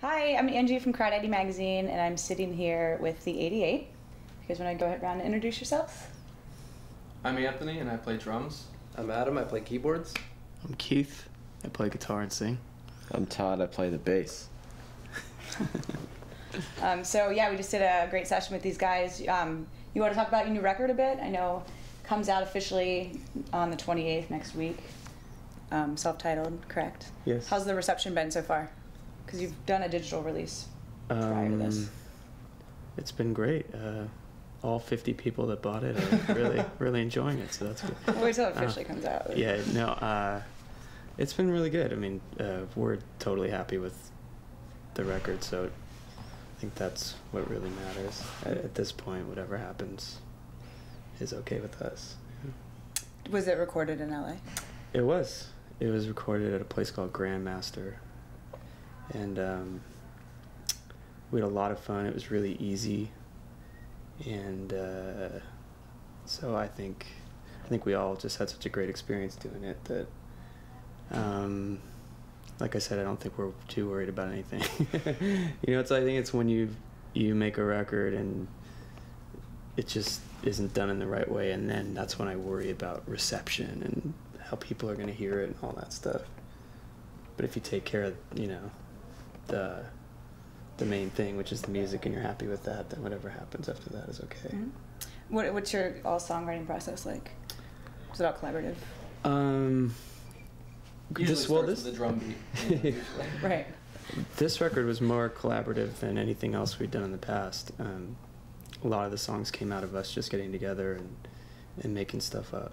Hi, I'm Angie from Crowd 80 Magazine, and I'm sitting here with the 88. You guys want to go around and introduce yourselves? I'm Anthony, and I play drums. I'm Adam, I play keyboards. I'm Keith, I play guitar and sing. I'm Todd, I play the bass. So yeah, we just did a great session with these guys. You want to talk about your new record a bit? I know it comes out officially on the 28th next week. Self-titled, correct? Yes. How's the reception been so far? Because you've done a digital release prior to this. It's been great. All 50 people that bought it are really enjoying it, so that's good. Wait till it officially comes out. Yeah, no, it's been really good. I mean, we're totally happy with the record, so I think that's what really matters. At this point, whatever happens is okay with us. Was it recorded in LA? It was. It was recorded at a place called Grandmaster. And we had a lot of fun. It was really easy, and so I think we all just had such a great experience doing it that, like I said, I don't think we're too worried about anything. You know, I think it's when you make a record and it just isn't done in the right way, and then that's when I worry about reception and how people are going to hear it and all that stuff. But if you take care of, you know, the main thing, which is the music, and you're happy with that, then whatever happens after that is okay. Mm-hmm. What's your all songwriting process like? Is it all collaborative? Usually starts with the drum beat. Right. This record was more collaborative than anything else we'd done in the past. A lot of the songs came out of us just getting together and making stuff up.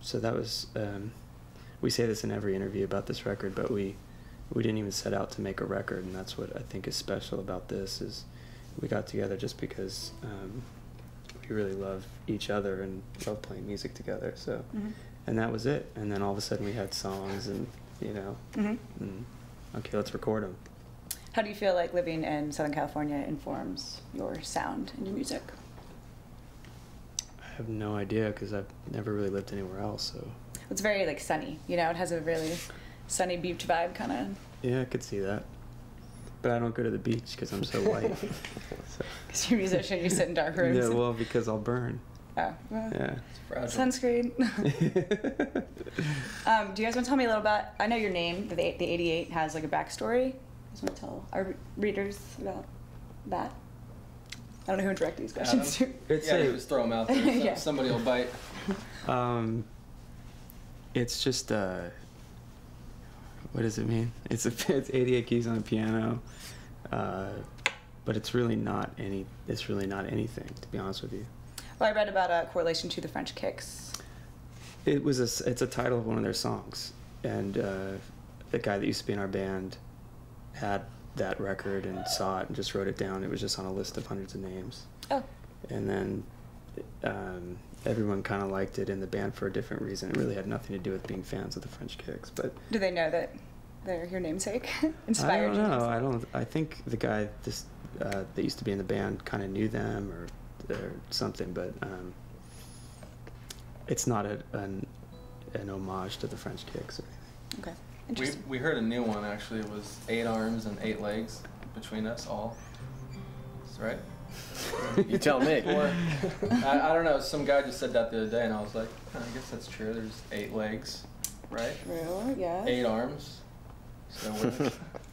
So that was, we say this in every interview about this record, but we didn't even set out to make a record, and that's what I think is special about this, is we got together just because we really love each other and love playing music together. So, and that was it. And then all of a sudden we had songs, and you know, okay, let's record them. How do you feel like living in Southern California informs your sound and your music? I have no idea, because I've never really lived anywhere else. So it's very like sunny, you know. It has a really sunny beach vibe, kind of. Yeah, I could see that. But I don't go to the beach because I'm so white. Because you're a musician, you sit in dark rooms. Yeah, well, because I'll burn. Oh, well, yeah. It's sunscreen. Do you guys want to tell me a little about? I know your name, the 88, has like a backstory. You guys want to tell our readers about that? I don't know who to direct these questions to. You just throw them out there. So Yeah. Somebody will bite. It's just what does it mean? It's 88 keys on a piano, but it's really not anything, to be honest with you. Well, I read about a correlation to the French Kicks. It's a title of one of their songs, and the guy that used to be in our band had that record and saw it and just wrote it down. It was just on a list of hundreds of names. Oh. And then everyone kind of liked it in the band for a different reason. It really had nothing to do with being fans of the French Kicks. But do they know that they're your namesake? Inspired you? I don't know. I think the guy that used to be in the band kind of knew them or something, but it's not an homage to the French Kicks or anything. Okay. Interesting. We heard a new one, actually. It was 8 arms and 8 legs between us all. That's right. You tell me. Or, I don't know, some guy just said that the other day, and I was like, I guess that's true. There's 8 legs, right? True, yeah. 8 arms. So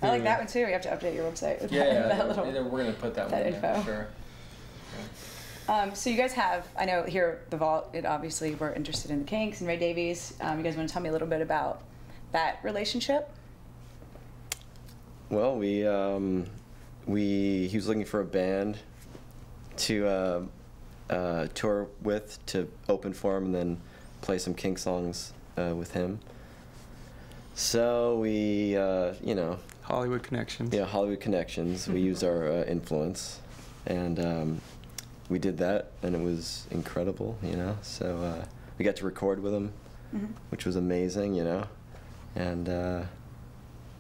I like that one too. You have to update your website with we're going to put that one in info. there, sure. Yeah. So you guys have, I know here at the Vault, obviously we're interested in the Kinks and Ray Davies. You guys want to tell me a little bit about that relationship? Well, he was looking for a band to tour with, to open for him, and then play some Kink songs with him. So we, you know, Hollywood connections. Yeah, Hollywood connections. We used our influence, and we did that, and it was incredible, you know. So we got to record with him, which was amazing, you know, and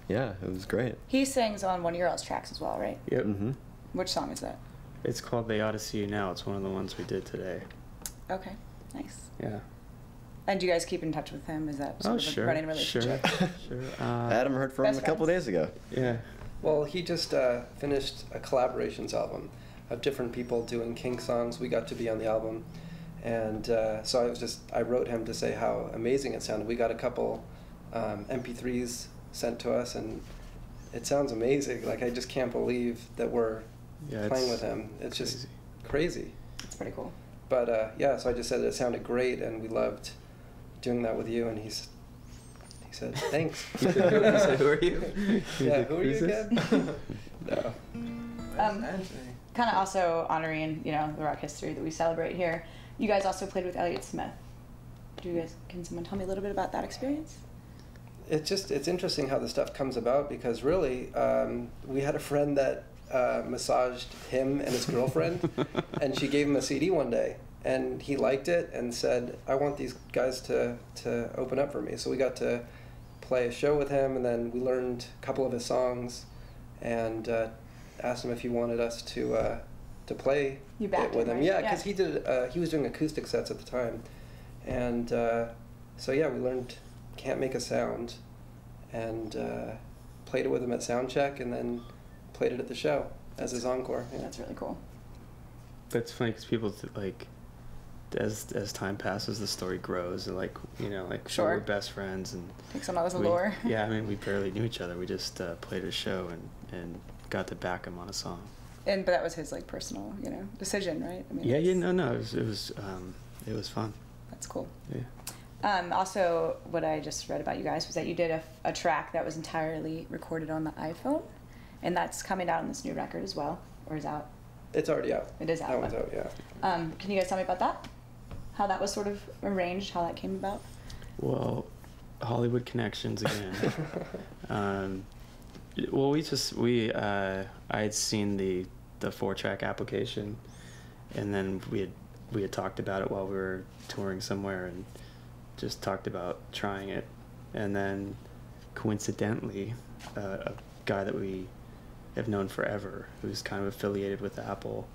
yeah, it was great. He sings on one of your all's tracks as well, right? Yep. Which song is that? It's called They Ought to See You Now. It's one of the ones we did today. Okay, nice. Yeah. And do you guys keep in touch with him? Is that sort of sure, a running relationship? Sure. Adam heard from him Best a couple friends. days ago. Yeah. Well, he just finished a collaborations album of different people doing Kink songs. We got to be on the album. And so I wrote him to say how amazing it sounded. We got a couple MP3s sent to us, and it sounds amazing. Like, I just can't believe that we're playing with him. It's just crazy. It's pretty cool. But yeah, so I just said it sounded great, and we loved doing that with you. And he said, thanks. He said, who are you? Yeah, who are you again? No. Kind of also honoring, the rock history that we celebrate here. You guys also played with Elliott Smith. Can someone tell me a little bit about that experience? It's interesting how this stuff comes about, because really, we had a friend that massaged him and his girlfriend, and she gave him a CD one day, and he liked it and said, I want these guys to open up for me. So we got to play a show with him, and then we learned a couple of his songs, and asked him if he wanted us to play it with him. Right? Yeah, because he was doing acoustic sets at the time, and so yeah, we learned Can't Make a Sound, and played it with him at sound check, and then played it at the show as his encore. Yeah. That's really cool. But it's funny because people as time passes, the story grows, and Sure. we're best friends, and Takes on all this allure. Yeah, I mean, we barely knew each other. We just played a show and got to back him on a song. But that was his personal, decision, right? I mean, No, it was fun. That's cool. Yeah. Also, what I just read about you guys was that you did a track that was entirely recorded on the iPhone, and that's coming out on this new record as well, or is out? It's already out. It is out. That one's out, yeah. Can you guys tell me about that? How that was sort of arranged, how that came about? Well, Hollywood connections again. Well, I had seen the 4-track application, and then we had talked about it while we were touring somewhere, and just talked about trying it, and then coincidentally, a guy that we have known forever, who's kind of affiliated with Apple,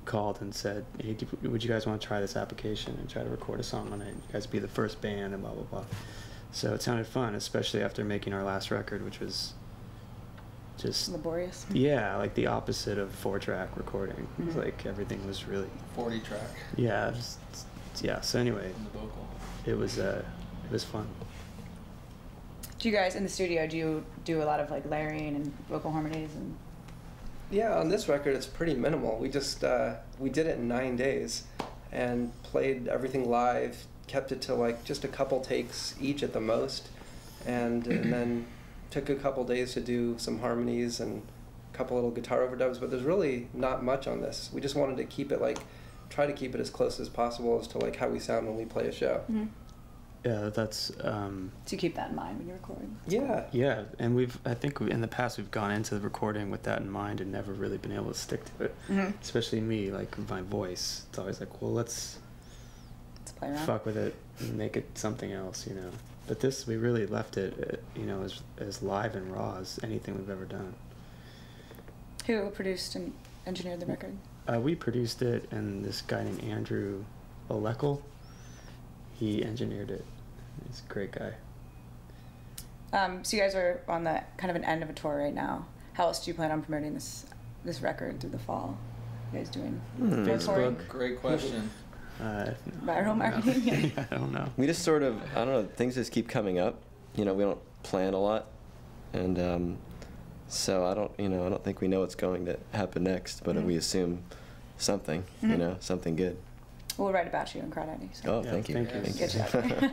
called and said, hey, would you guys want to try this application and try to record a song on it? You guys be the first band, and blah blah blah. So it sounded fun, especially after making our last record, which was just laborious. Yeah, like the opposite of 4-track recording. Mm-hmm. It was like everything was really 40 track. Yeah, so anyway, And the vocal. it was fun. Do you guys in the studio do a lot of layering and vocal harmonies and? Yeah, on this record it's pretty minimal. We just we did it in 9 days, and played everything live. Kept it to just a couple takes each at the most, and then took a couple days to do some harmonies and a couple little guitar overdubs. But there's really not much on this. We just wanted to keep it try to keep it as close as possible as to how we sound when we play a show. Mm-hmm. Yeah, that's. To keep that in mind when you're recording. Yeah. Yeah, and I think in the past we've gone into the recording with that in mind and never really been able to stick to it. Mm-hmm. Especially me, my voice. It's always well, let's play around. Fuck with it and make it something else, But this, we really left it, as live and raw as anything we've ever done. Who produced and engineered the record? We produced it, and this guy named Andrew Olekel, he engineered it. He's a great guy. So you guys are on the kind of an end of a tour right now. How else do you plan on promoting this record through the fall? You guys doing more touring? Great question. Viral marketing? Yeah, I don't know. We just sort of, I don't know, things just keep coming up. We don't plan a lot. And so I don't think we know what's going to happen next, but we assume something, something good. We'll write about you in Crawdaddy. So. Oh, thank you. Thank you. Get you out there.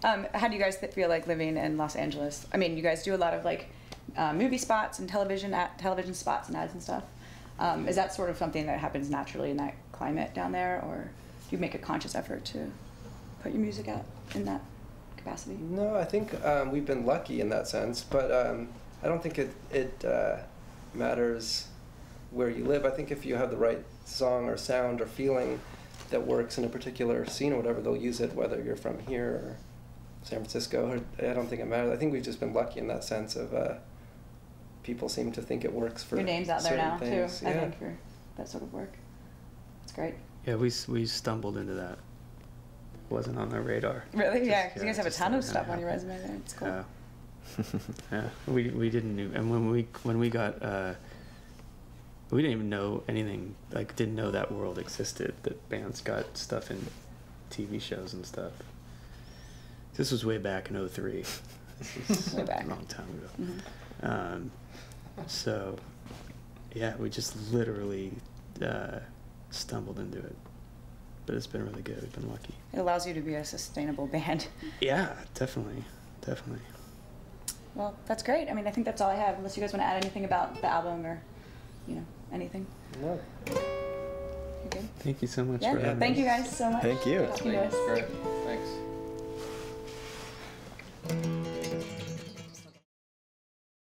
Awesome. How do you guys feel like living in Los Angeles? I mean, you guys do a lot of movie spots and television spots and ads and stuff. Is that sort of something that happens naturally in that climate down there, or do you make a conscious effort to put your music out in that capacity? No, I think we've been lucky in that sense, but I don't think it matters where you live. I think if you have the right song or sound or feeling that works in a particular scene or whatever, they'll use it whether you're from here or San Francisco. I don't think it matters. I think we've just been lucky in that sense of people seem to think it works for your name's out there now things. too. I think for that sort of work. It's great. Yeah, we stumbled into that. wasn't on their radar. Really? Yeah, because you guys have a just ton of never stuff on your happened. resume there. It's cool. Yeah, we didn't do, and when we got we didn't even know anything, like didn't know that world existed, that bands got stuff in TV shows and stuff. This was way back in '03. This is Way back. a long time ago. Mhm. So yeah, we just literally stumbled into it, but it's been really good. We've been lucky. It allows you to be a sustainable band. Yeah, definitely. Well, that's great. I mean, I think that's all I have, unless you guys want to add anything about the album or, anything. No. You good? Thank you so much Yeah. for having Thank us. you guys so much. Thank you. for talking to us. Great.